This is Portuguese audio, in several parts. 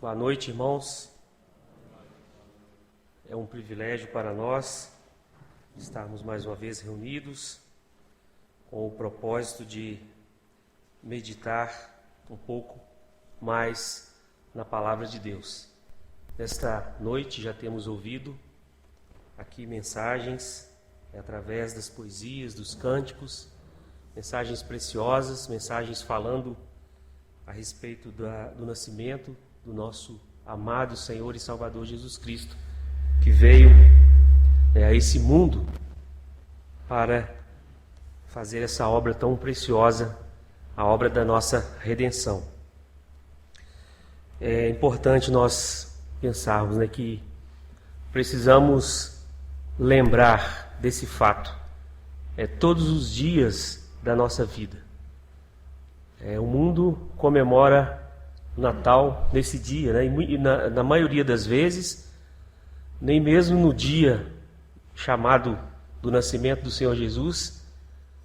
Boa noite, irmãos. É um privilégio para nós estarmos mais uma vez reunidos com o propósito de meditar um pouco mais na palavra de Deus. Nesta noite já temos ouvido aqui mensagens através das poesias, dos cânticos, mensagens preciosas, mensagens falando a respeito do nascimento do nosso amado Senhor e Salvador Jesus Cristo, que veio a esse mundo para fazer essa obra tão preciosa, a obra da nossa redenção. É importante nós pensarmos que precisamos lembrar desse fato todos os dias da nossa vida. O mundo comemora o Natal nesse dia, e na maioria das vezes, nem mesmo no dia chamado do nascimento do Senhor Jesus,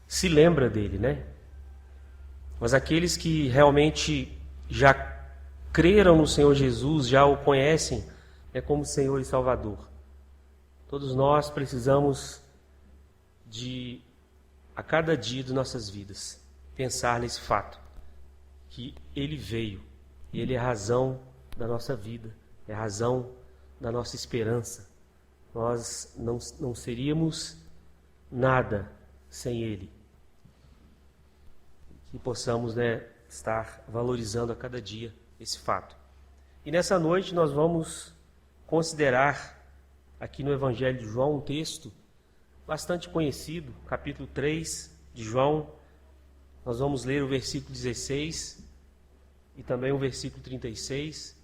se lembra dele, Mas aqueles que realmente já creram no Senhor Jesus, já o conhecem como Senhor e Salvador. Todos nós precisamos de, a cada dia de nossas vidas, pensar nesse fato, que Ele veio, e Ele é a razão da nossa vida, é a razão da nossa esperança. Nós não seríamos nada sem Ele. Que possamos estar valorizando a cada dia esse fato. E nessa noite nós vamos considerar aqui no Evangelho de João um texto bastante conhecido, capítulo 3 de João. Nós vamos ler o versículo 16 e também o versículo 36.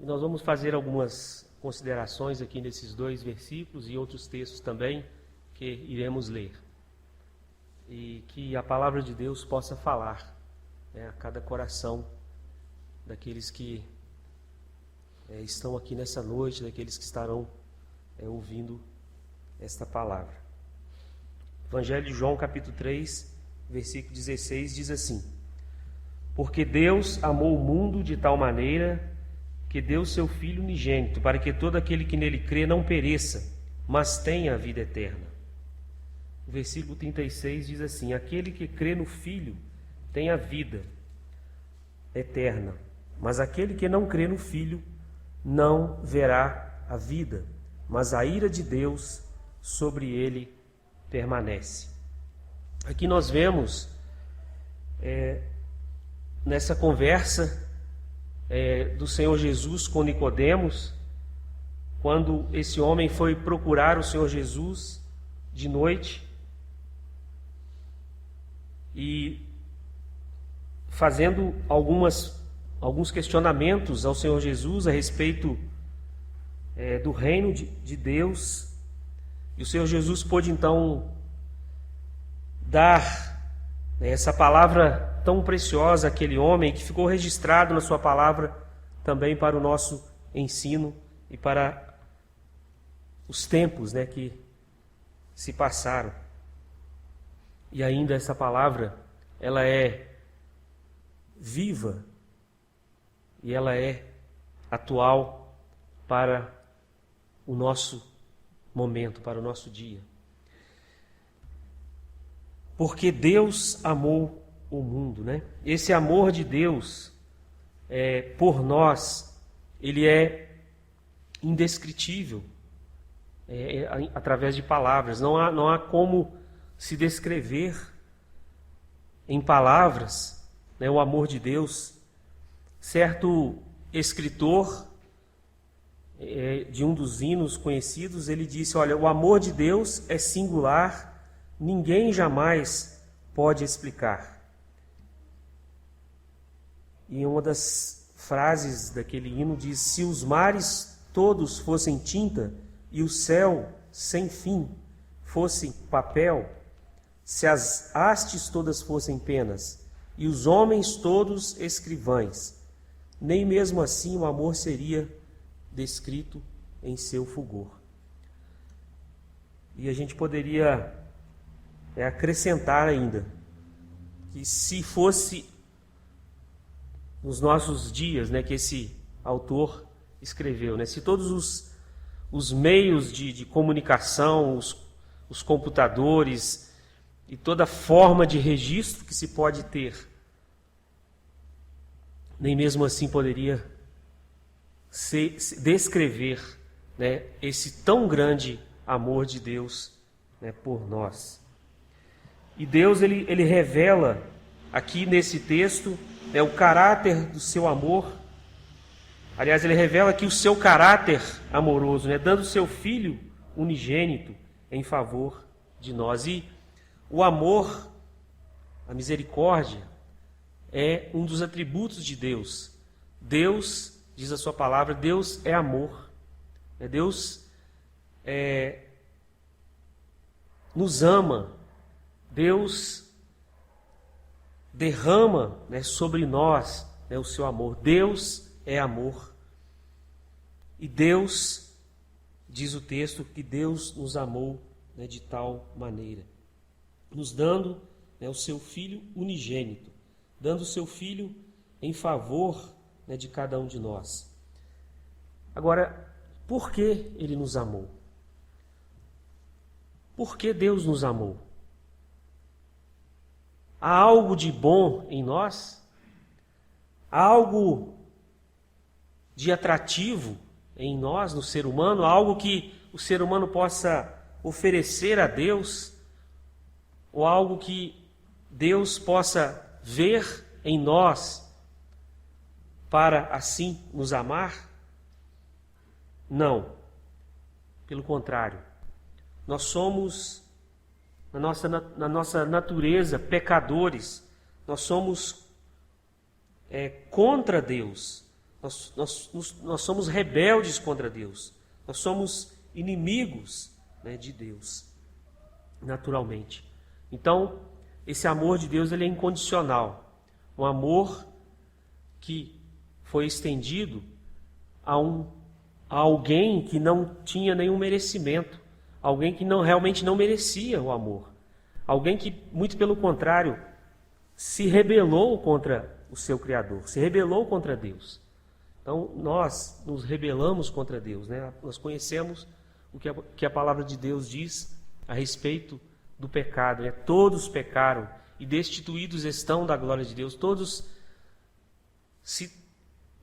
E nós vamos fazer algumas considerações aqui nesses dois versículos e outros textos também que iremos ler. E que a palavra de Deus possa falar a cada coração daqueles que estão aqui nessa noite, daqueles que estarão ouvindo esta palavra. Evangelho de João, capítulo 3, versículo 16, diz assim: Porque Deus amou o mundo de tal maneira que deu seu Filho unigênito, para que todo aquele que nele crê não pereça, mas tenha a vida eterna. O versículo 36 diz assim: Aquele que crê no Filho tem a vida eterna, mas aquele que não crê no Filho não verá a vida, mas a ira de Deus sobre ele permanece. Aqui nós vemos nessa conversa do Senhor Jesus com Nicodemos, quando esse homem foi procurar o Senhor Jesus de noite e fazendo alguns questionamentos ao Senhor Jesus a respeito do reino de Deus. E o Senhor Jesus pôde então dar essa palavra tão preciosa àquele homem, que ficou registrado na sua palavra também para o nosso ensino e para os tempos que se passaram. E ainda essa palavra, ela é viva e ela é atual para o nosso momento, para o nosso dia. Porque Deus amou o mundo, Esse amor de Deus por nós, ele é indescritível através de palavras. Não há como se descrever em palavras o amor de Deus. Certo escritor de um dos hinos conhecidos, ele disse: olha, o amor de Deus é singular, ninguém jamais pode explicar. E uma das frases daquele hino diz: se os mares todos fossem tinta e o céu sem fim fosse papel, se as hastes todas fossem penas e os homens todos escrivães, nem mesmo assim o amor seria descrito em seu fulgor. E a gente poderia acrescentar ainda que se fosse nos nossos dias, que esse autor escreveu, né? Se todos os meios de comunicação, os computadores e toda forma de registro que se pode ter, nem mesmo assim poderia descrever, né, esse tão grande amor de Deus, né, por nós. E Deus ele revela aqui nesse texto, né, o caráter do seu amor. Aliás, ele revela aqui o seu caráter amoroso, né, dando o seu Filho unigênito em favor de nós. E o amor, a misericórdia, é um dos atributos de Deus. Deus, diz a sua palavra, Deus é amor. Deus nos ama. Deus derrama, né, sobre nós, né, o seu amor. Deus é amor. E Deus, diz o texto, que Deus nos amou, né, de tal maneira, nos dando, né, o seu Filho unigênito, dando o seu Filho em favor, né, de cada um de nós. Agora, por que Ele nos amou? Por que Deus nos amou? Há algo de bom em nós? Há algo de atrativo em nós, no ser humano? Há algo que o ser humano possa oferecer a Deus? Ou algo que Deus possa ver em nós para assim nos amar? Não. Pelo contrário. Nós somos, na nossa natureza, pecadores. Nós somos contra Deus. Nós somos rebeldes contra Deus. Nós somos inimigos, né, de Deus, naturalmente. Então, esse amor de Deus ele é incondicional. Um amor que foi estendido a alguém que não tinha nenhum merecimento. Alguém que realmente não merecia o amor. Alguém que, muito pelo contrário, se rebelou contra o seu Criador, se rebelou contra Deus. Então, nós nos rebelamos contra Deus, né? Nós conhecemos o que a palavra de Deus diz a respeito do pecado, né? Todos pecaram e destituídos estão da glória de Deus. Todos se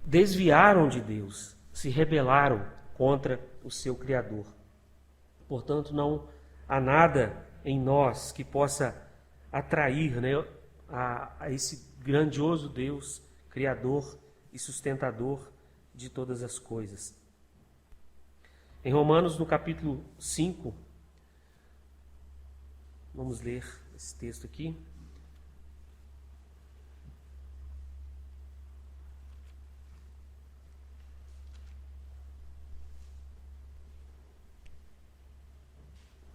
desviaram de Deus, se rebelaram contra o seu Criador. Portanto, não há nada em nós que possa atrair, né, a esse grandioso Deus, Criador e sustentador de todas as coisas. Em Romanos, no capítulo 5, vamos ler esse texto aqui.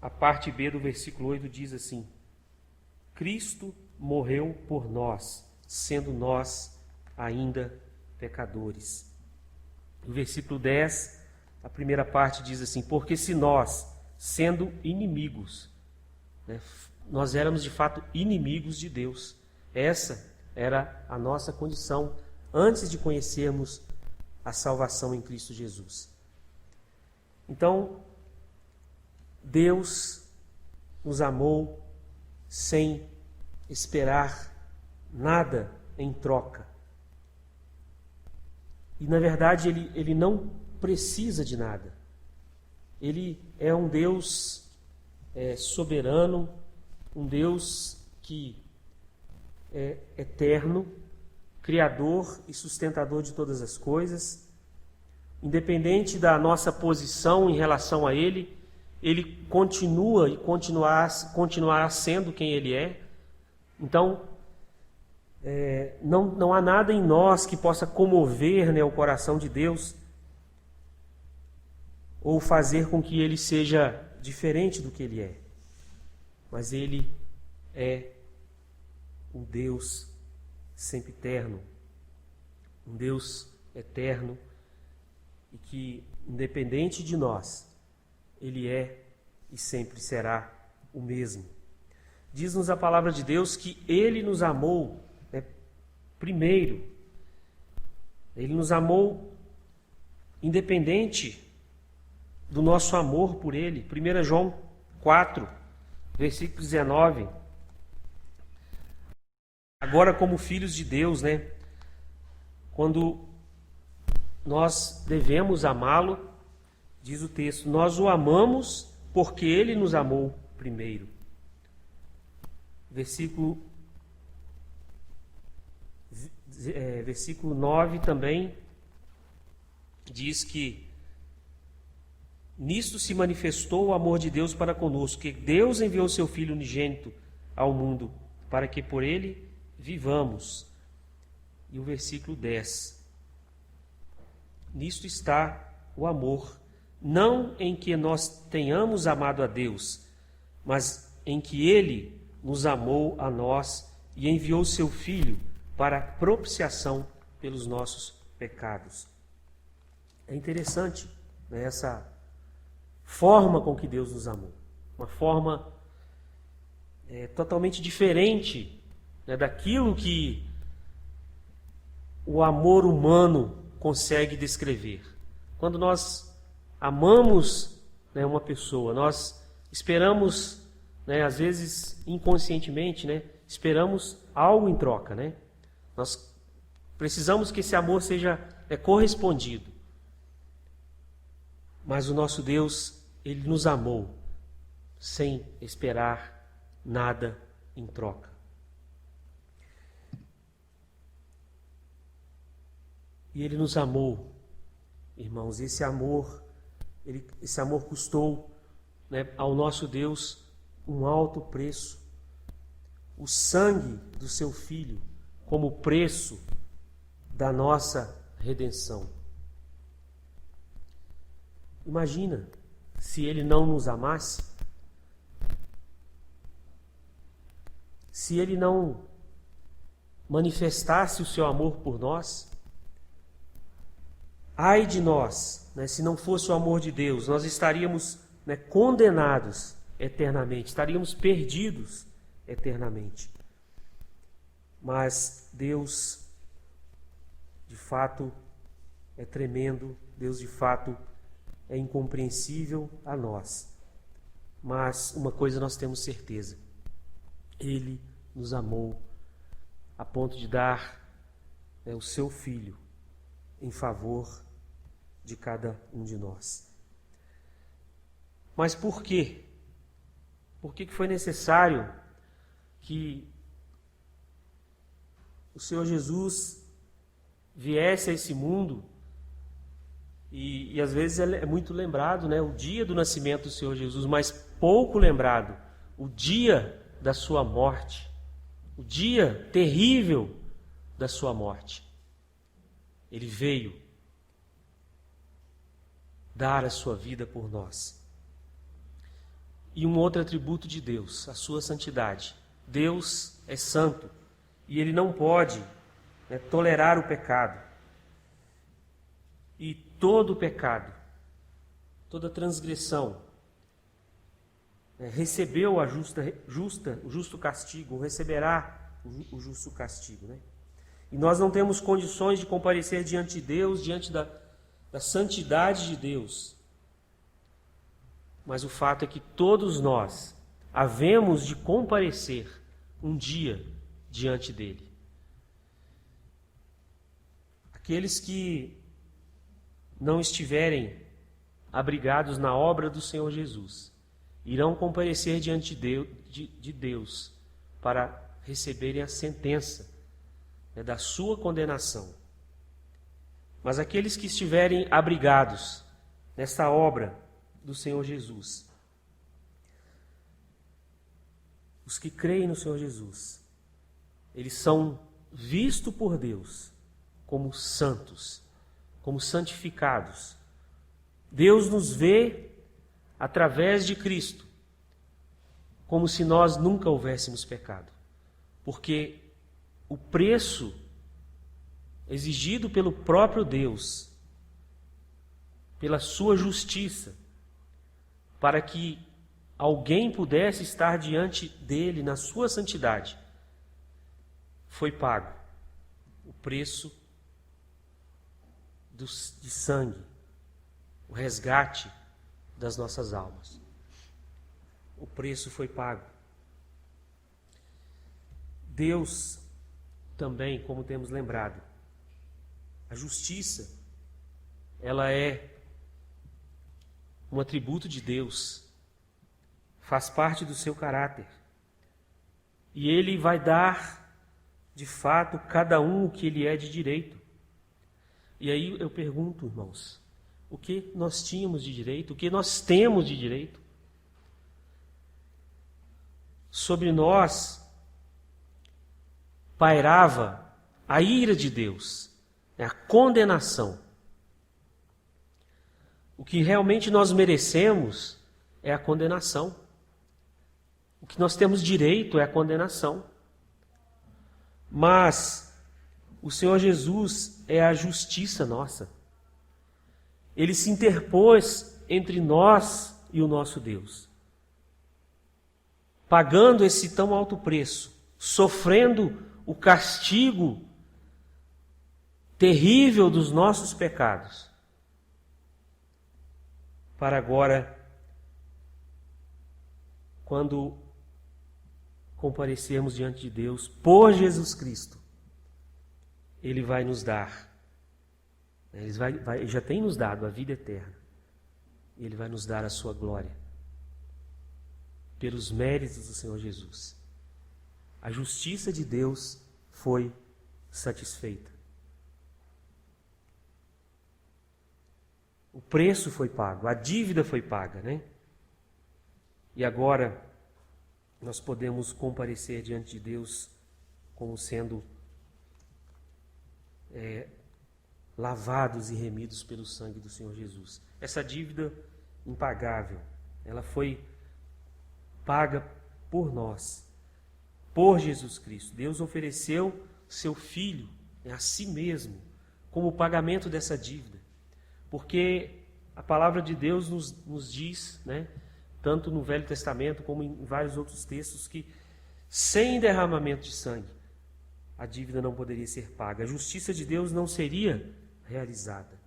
A parte B do versículo 8 diz assim: Cristo morreu por nós, sendo nós ainda pecadores. No versículo 10, a primeira parte diz assim: porque se nós, sendo inimigos, né, nós éramos de fato inimigos de Deus. Essa era a nossa condição antes de conhecermos a salvação em Cristo Jesus. Então, Deus nos amou sem esperar nada em troca. E, na verdade, ele não precisa de nada. Ele é um Deus soberano, um Deus que é eterno, criador e sustentador de todas as coisas. Independente da nossa posição em relação a Ele, Ele continua e continuará sendo quem Ele é. Então, não há nada em nós que possa comover, né, o coração de Deus ou fazer com que Ele seja diferente do que Ele é. Mas Ele é um Deus sempiterno, um Deus eterno e que, independente de nós, Ele é e sempre será o mesmo. Diz-nos a palavra de Deus que Ele nos amou, né, primeiro. Ele nos amou independente do nosso amor por Ele. 1 João 4, versículo 19. Agora, como filhos de Deus, quando nós devemos amá-lo, diz o texto, nós o amamos porque Ele nos amou primeiro. Versículo 9 também diz que nisto se manifestou o amor de Deus para conosco, que Deus enviou seu Filho unigênito ao mundo, para que por ele vivamos. E o versículo 10. Nisto está o amor, não em que nós tenhamos amado a Deus, mas em que Ele nos amou a nós e enviou seu Filho para propiciação pelos nossos pecados. É interessante, essa forma com que Deus nos amou. Uma forma totalmente diferente daquilo que o amor humano consegue descrever. Quando nós amamos uma pessoa, nós esperamos, às vezes inconscientemente, esperamos algo em troca. Nós precisamos que esse amor seja correspondido. Mas o nosso Deus, Ele nos amou sem esperar nada em troca. E Ele nos amou, irmãos, esse amor custou ao nosso Deus um alto preço. O sangue do seu Filho como preço da nossa redenção. Imagina se Ele não nos amasse, se Ele não manifestasse o seu amor por nós. Ai de nós, se não fosse o amor de Deus, nós estaríamos condenados eternamente, estaríamos perdidos eternamente. Mas Deus, de fato, é tremendo, Deus, de fato, é incompreensível a nós. Mas uma coisa nós temos certeza: Ele nos amou a ponto de dar o seu Filho em favor de cada um de nós. Mas por quê? Por que foi necessário que o Senhor Jesus viesse a esse mundo? E às vezes é muito lembrado, o dia do nascimento do Senhor Jesus, mas pouco lembrado o dia da sua morte, o dia terrível da sua morte. Ele veio dar a sua vida por nós. E um outro atributo de Deus, a sua santidade. Deus é santo e Ele não pode tolerar o pecado. E todo pecado, toda transgressão recebeu o justo castigo, receberá o justo castigo. E nós não temos condições de comparecer diante de Deus, diante da santidade de Deus. Mas o fato é que todos nós havemos de comparecer um dia diante dele. Aqueles que não estiverem abrigados na obra do Senhor Jesus irão comparecer diante de Deus para receberem a sentença da sua condenação. Mas aqueles que estiverem abrigados nesta obra do Senhor Jesus, os que creem no Senhor Jesus, eles são vistos por Deus como santos, como santificados. Deus nos vê através de Cristo, como se nós nunca houvéssemos pecado, porque o preço exigido pelo próprio Deus, pela sua justiça, para que alguém pudesse estar diante dele na sua santidade, foi pago. O preço de sangue, o resgate das nossas almas. O preço foi pago. Deus também, como temos lembrado, a justiça, ela é um atributo de Deus, faz parte do seu caráter. E Ele vai dar, de fato, cada um o que Ele é de direito. E aí eu pergunto, irmãos, o que nós tínhamos de direito, o que nós temos de direito? Sobre nós pairava a ira de Deus, a condenação. O que realmente nós merecemos é a condenação. O que nós temos direito é a condenação. Mas o Senhor Jesus é a justiça nossa. Ele se interpôs entre nós e o nosso Deus, pagando esse tão alto preço, sofrendo o castigo terrível dos nossos pecados, para agora, quando comparecermos diante de Deus por Jesus Cristo, Ele vai nos dar, Ele já tem nos dado a vida eterna, Ele vai nos dar a sua glória, pelos méritos do Senhor Jesus. A justiça de Deus foi satisfeita. O preço foi pago, a dívida foi paga, né? E agora nós podemos comparecer diante de Deus como sendo lavados e remidos pelo sangue do Senhor Jesus. Essa dívida impagável, ela foi paga por nós, por Jesus Cristo. Deus ofereceu seu Filho a si mesmo como pagamento dessa dívida. Porque a palavra de Deus nos diz, né, tanto no Velho Testamento como em vários outros textos, que sem derramamento de sangue a dívida não poderia ser paga. A justiça de Deus não seria realizada.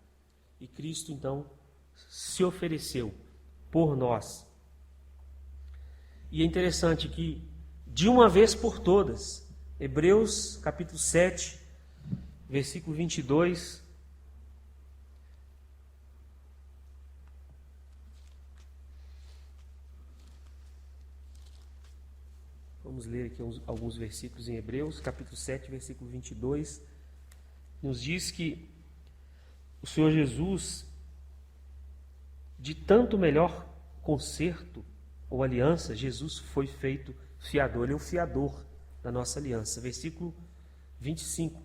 E Cristo, então, se ofereceu por nós. E é interessante que, de uma vez por todas, Hebreus capítulo 7, versículo 22, vamos ler aqui alguns versículos em Hebreus, capítulo 7, versículo 22, nos diz que o Senhor Jesus, de tanto melhor concerto ou aliança, Jesus foi feito fiador, Ele é o fiador da nossa aliança. Versículo 25.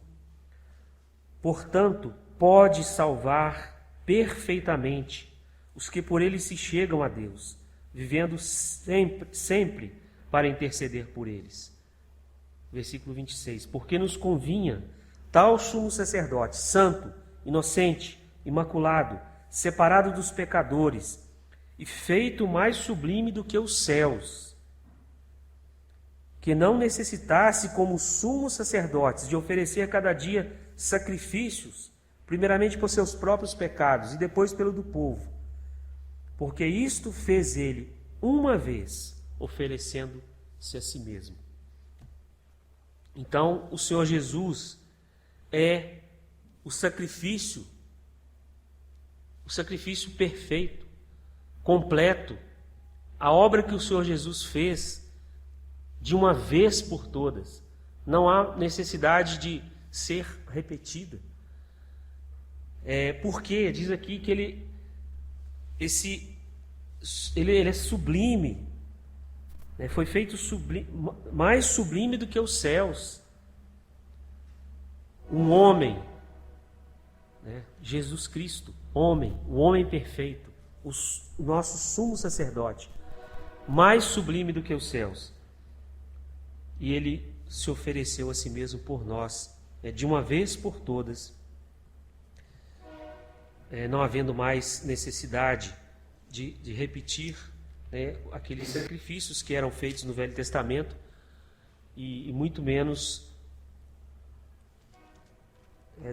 Portanto, pode salvar perfeitamente os que por Ele se chegam a Deus, vivendo sempre para interceder por eles. Versículo 26. Porque nos convinha tal sumo sacerdote, santo, inocente, imaculado, separado dos pecadores e feito mais sublime do que os céus, que não necessitasse, como sumos sacerdotes, de oferecer a cada dia sacrifícios, primeiramente por seus próprios pecados e depois pelo do povo, porque isto fez ele uma vez, oferecendo-se a si mesmo. Então, o Senhor Jesus é o sacrifício perfeito, completo, a obra que o Senhor Jesus fez de uma vez por todas. Não há necessidade de ser repetida. Porque diz aqui que ele é sublime, né? Foi feito mais sublime do que os céus. Um homem, né? Jesus Cristo, homem, o homem perfeito, o nosso sumo sacerdote, mais sublime do que os céus. E ele se ofereceu a si mesmo por nós, de uma vez por todas, não havendo mais necessidade de repetir aqueles sacrifícios que eram feitos no Velho Testamento, e muito menos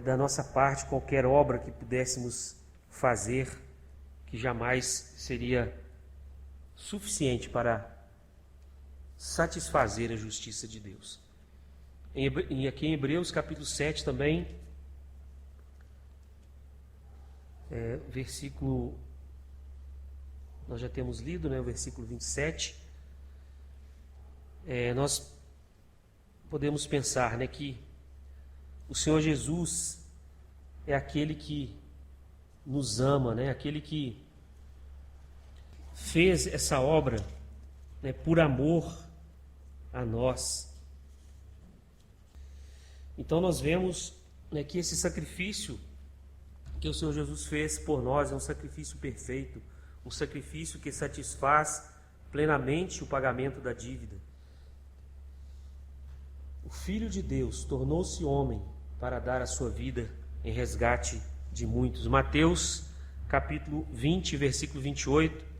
da nossa parte qualquer obra que pudéssemos fazer que jamais seria suficiente para satisfazer a justiça de Deus. Aqui em Hebreus capítulo 7 também, versículo, nós já temos lido, né, o versículo 27, nós podemos pensar, né, que o Senhor Jesus é aquele que nos ama, né, aquele que fez essa obra, né, por amor a nós. Então nós vemos, né, que esse sacrifício que o Senhor Jesus fez por nós é um sacrifício perfeito, um sacrifício que satisfaz plenamente o pagamento da dívida. O Filho de Deus tornou-se homem para dar a sua vida em resgate de muitos. Mateus capítulo 20, versículo 28.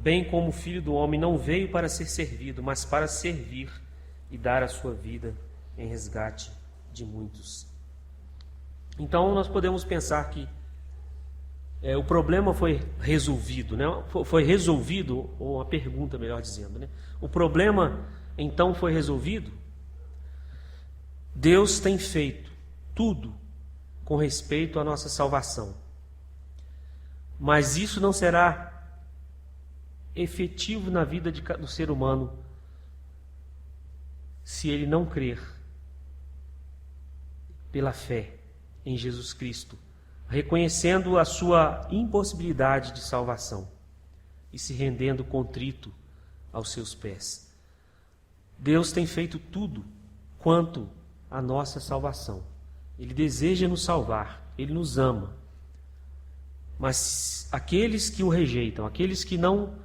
Bem como o Filho do Homem não veio para ser servido, mas para servir e dar a sua vida em resgate de muitos. Então nós podemos pensar que o problema foi resolvido, né? Foi resolvido, ou uma pergunta melhor dizendo, né? O problema então foi resolvido. Deus tem feito tudo com respeito à nossa salvação, mas isso não será efetivo na vida do ser humano se ele não crer pela fé em Jesus Cristo, reconhecendo a sua impossibilidade de salvação e se rendendo contrito aos seus pés. Deus tem feito tudo quanto à nossa salvação. Ele deseja nos salvar, Ele nos ama. Mas aqueles que o rejeitam, aqueles que não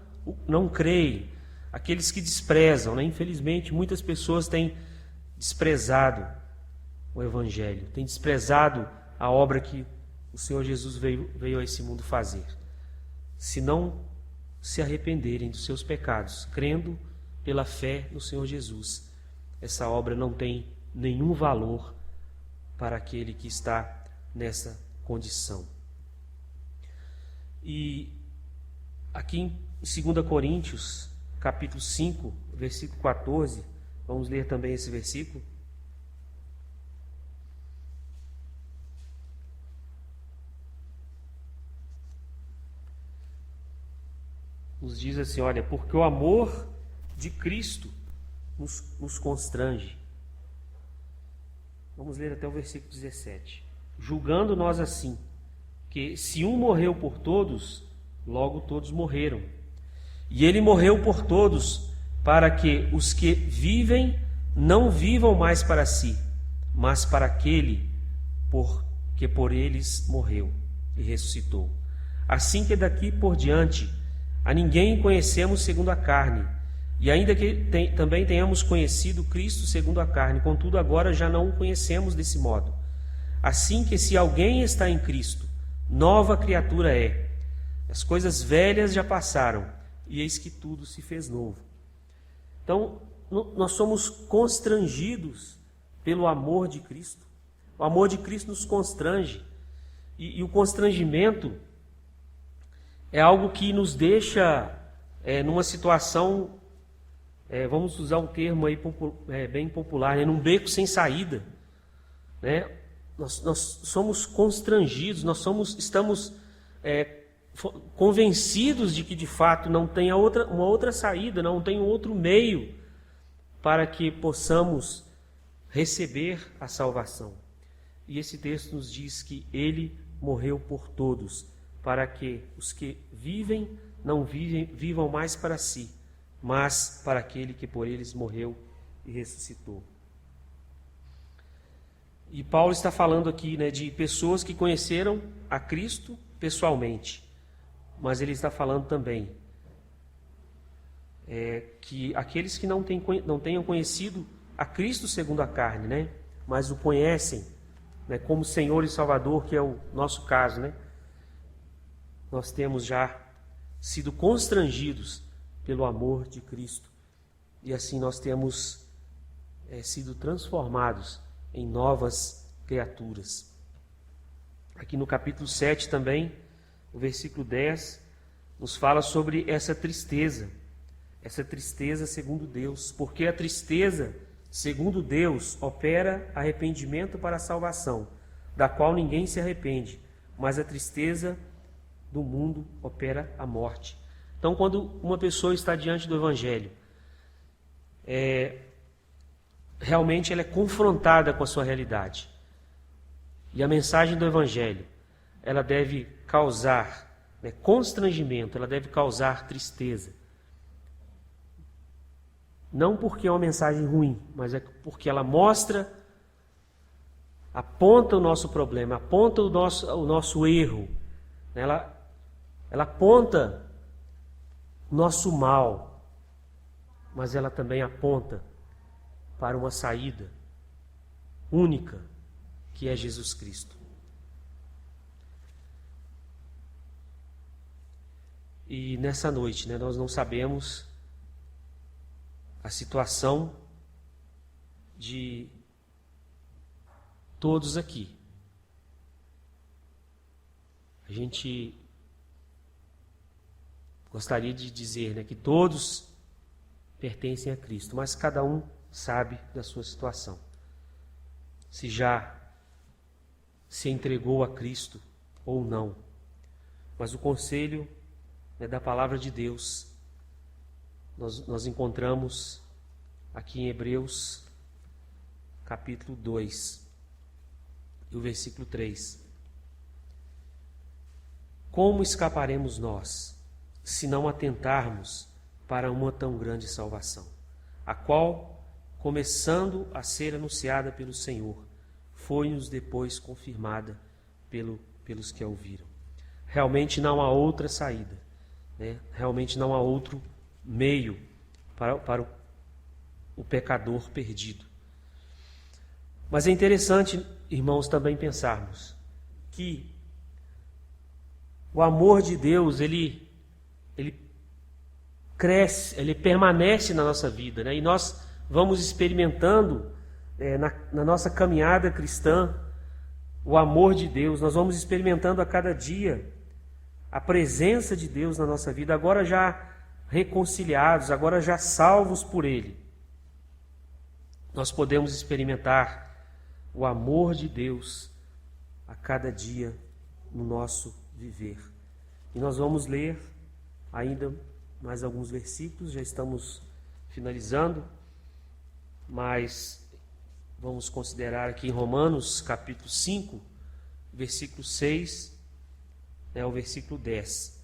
creem, aqueles que desprezam, né? Infelizmente muitas pessoas têm desprezado o Evangelho, têm desprezado a obra que o Senhor Jesus veio a esse mundo fazer. Se não se arrependerem dos seus pecados, crendo pela fé no Senhor Jesus, essa obra não tem nenhum valor para aquele que está nessa condição. E aqui em 2 Coríntios, capítulo 5, versículo 14, vamos ler também esse versículo. Nos diz assim, olha, porque o amor de Cristo nos constrange. Vamos ler até o versículo 17. Julgando nós assim, que se um morreu por todos, logo todos morreram. E ele morreu por todos, para que os que vivem não vivam mais para si, mas para aquele que por eles morreu e ressuscitou. Assim que daqui por diante a ninguém conhecemos segundo a carne, e ainda que também tenhamos conhecido Cristo segundo a carne, contudo agora já não o conhecemos desse modo. Assim que se alguém está em Cristo, nova criatura é. As coisas velhas já passaram, e eis que tudo se fez novo. Então, nós somos constrangidos pelo amor de Cristo. O amor de Cristo nos constrange. E o constrangimento é algo que nos deixa numa situação, vamos usar um termo aí bem popular, num beco sem saída. Né? Nós somos constrangidos, estamos convencidos de que de fato não tem uma outra saída, não tem um outro meio para que possamos receber a salvação. E esse texto nos diz que Ele morreu por todos, para que os que vivem não vivam mais para si, mas para aquele que por eles morreu e ressuscitou. E Paulo está falando aqui, né, de pessoas que conheceram a Cristo pessoalmente, mas ele está falando também que aqueles que não tenham conhecido a Cristo segundo a carne, né, mas o conhecem, né, como Senhor e Salvador, que é o nosso caso, né, nós temos já sido constrangidos pelo amor de Cristo. E assim nós temos sido transformados em novas criaturas. Aqui no capítulo 7 também, o versículo 10, nos fala sobre essa tristeza segundo Deus. Porque a tristeza, segundo Deus, opera arrependimento para a salvação, da qual ninguém se arrepende, mas a tristeza do mundo opera a morte. Então, quando uma pessoa está diante do Evangelho, realmente ela é confrontada com a sua realidade. E a mensagem do Evangelho, ela deve causar constrangimento, ela deve causar tristeza. Não porque é uma mensagem ruim, mas é porque ela aponta o nosso problema, aponta o nosso erro. Ela aponta o nosso mal, mas ela também aponta para uma saída única, que é Jesus Cristo. E nessa noite, nós não sabemos a situação de todos aqui. A gente gostaria de dizer que todos pertencem a Cristo, mas cada um sabe da sua situação. Se já se entregou a Cristo ou não. Mas o conselho da palavra de Deus nós encontramos aqui em Hebreus capítulo 2 e o versículo 3. Como escaparemos nós, se não atentarmos para uma tão grande salvação, a qual, começando a ser anunciada pelo Senhor, foi-nos depois confirmada pelos que a ouviram. Realmente não há outra saída, realmente não há outro meio para o pecador perdido. Mas é interessante, irmãos, também pensarmos que o amor de Deus, ele cresce, ele permanece na nossa vida, e nós vamos experimentando na nossa caminhada cristã o amor de Deus. Nós vamos experimentando a cada dia a presença de Deus na nossa vida, agora já reconciliados, agora já salvos por Ele. Nós podemos experimentar o amor de Deus a cada dia no nosso viver. E nós vamos ler ainda mais alguns versículos, já estamos finalizando, mas vamos considerar aqui em Romanos capítulo 5, versículo 6, ao versículo 10.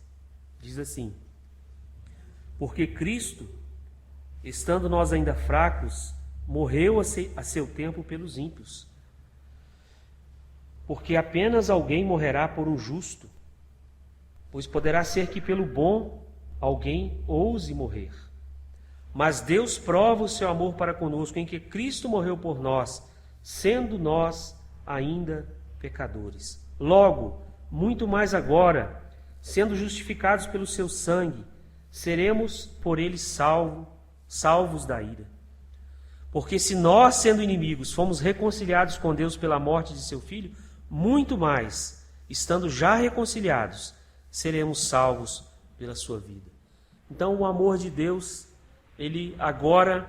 Diz assim: porque Cristo, estando nós ainda fracos, morreu a seu tempo pelos ímpios. Porque apenas alguém morrerá por um justo, pois poderá ser que pelo bom alguém ouse morrer. Mas Deus prova o seu amor para conosco, em que Cristo morreu por nós, sendo nós ainda pecadores. Logo, muito mais agora, sendo justificados pelo seu sangue, seremos por ele salvos da ira. Porque se nós, sendo inimigos, fomos reconciliados com Deus pela morte de seu Filho, muito mais, estando já reconciliados, seremos salvos pela sua vida. Então, o amor de Deus, ele agora,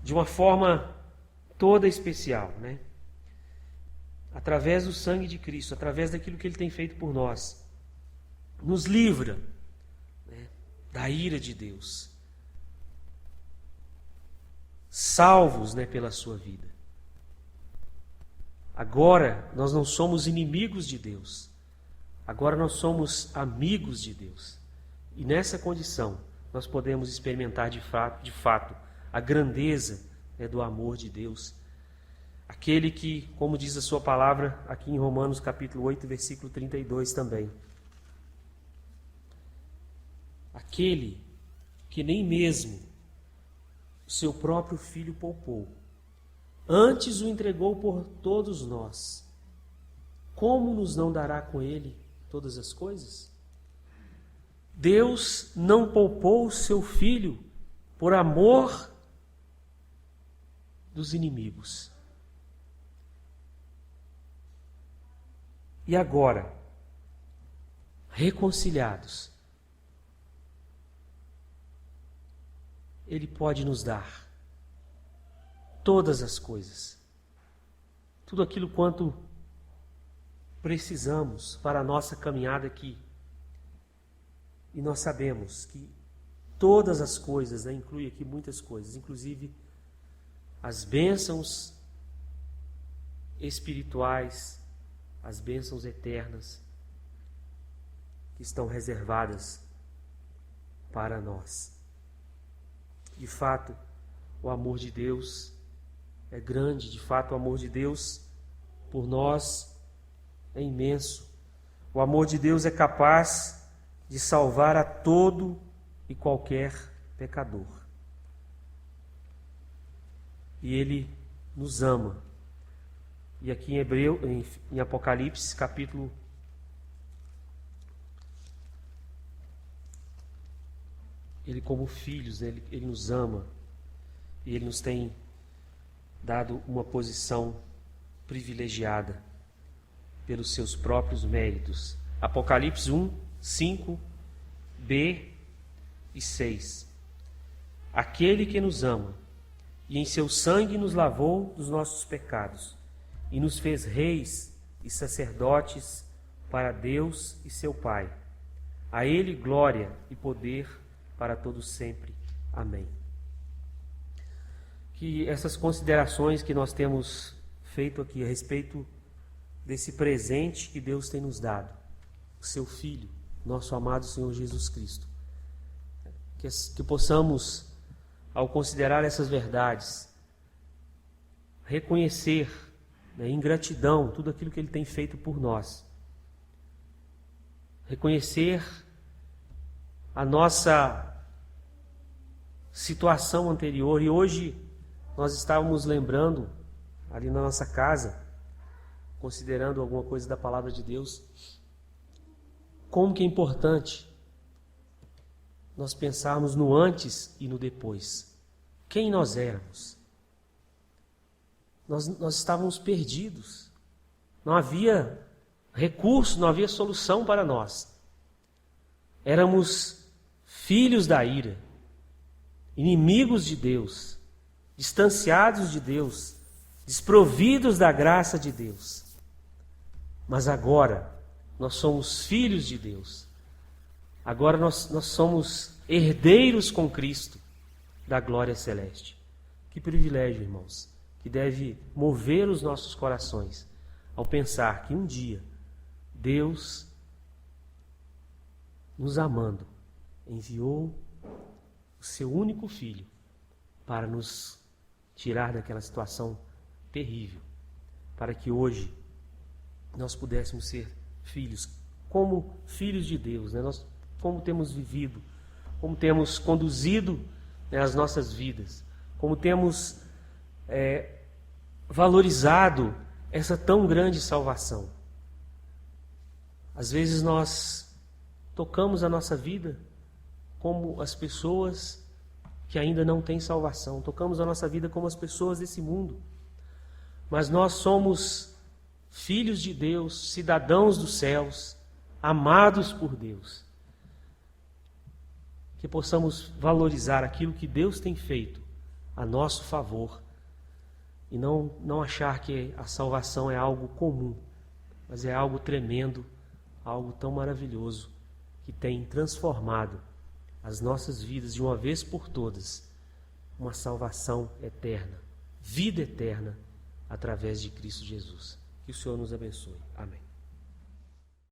de uma forma toda especial, através do sangue de Cristo, através daquilo que Ele tem feito por nós, nos livra da ira de Deus, salvos pela sua vida. Agora nós não somos inimigos de Deus, agora nós somos amigos de Deus. E nessa condição nós podemos experimentar de fato a grandeza do amor de Deus. Aquele que, como diz a sua palavra aqui em Romanos capítulo 8, versículo 32 também. Aquele que nem mesmo o seu próprio Filho poupou, antes o entregou por todos nós, como nos não dará com ele todas as coisas? Deus não poupou o seu Filho por amor dos inimigos. E agora, reconciliados, Ele pode nos dar todas as coisas, tudo aquilo quanto precisamos para a nossa caminhada aqui. E nós sabemos que todas as coisas, inclui aqui muitas coisas, inclusive as bênçãos espirituais, as bênçãos eternas que estão reservadas para nós. De fato, o amor de Deus é grande, de fato, o amor de Deus por nós é imenso. O amor de Deus é capaz de salvar a todo e qualquer pecador. E Ele nos ama. E aqui em Apocalipse, capítulo 1, Ele como filhos, Ele nos ama. E Ele nos tem dado uma posição privilegiada pelos seus próprios méritos. Apocalipse 1, 5, B e 6. Aquele que nos ama e em seu sangue nos lavou dos nossos pecados e nos fez reis e sacerdotes para Deus e seu Pai. A Ele glória e poder para todos sempre. Amém. Que essas considerações que nós temos feito aqui a respeito desse presente que Deus tem nos dado, o seu Filho, nosso amado Senhor Jesus Cristo, que possamos, ao considerar essas verdades, reconhecer, em gratidão tudo aquilo que Ele tem feito por nós, reconhecer a nossa situação anterior. E hoje nós estávamos lembrando, ali na nossa casa, considerando alguma coisa da palavra de Deus, como que é importante nós pensarmos no antes e no depois. Quem nós éramos? Nós estávamos perdidos. Não havia recurso, não havia solução para nós. Éramos filhos da ira, inimigos de Deus, distanciados de Deus, desprovidos da graça de Deus. Mas agora nós somos filhos de Deus. Agora nós somos herdeiros com Cristo da glória celeste. Que privilégio, irmãos, que deve mover os nossos corações ao pensar que um dia Deus, nos amando, enviou o seu único Filho para nos tirar daquela situação terrível, para que hoje nós pudéssemos ser filhos, como filhos de Deus, né? Nós, como temos vivido, como temos conduzido, né, as nossas vidas, como temos valorizado essa tão grande salvação. Às vezes nós tocamos a nossa vida como as pessoas que ainda não têm salvação, tocamos a nossa vida como as pessoas desse mundo, mas nós somos filhos de Deus, cidadãos dos céus, amados por Deus. Que possamos valorizar aquilo que Deus tem feito a nosso favor e não achar que a salvação é algo comum, mas é algo tremendo, algo tão maravilhoso que tem transformado as nossas vidas de uma vez por todas, uma salvação eterna, vida eterna através de Cristo Jesus. Que o Senhor nos abençoe. Amém.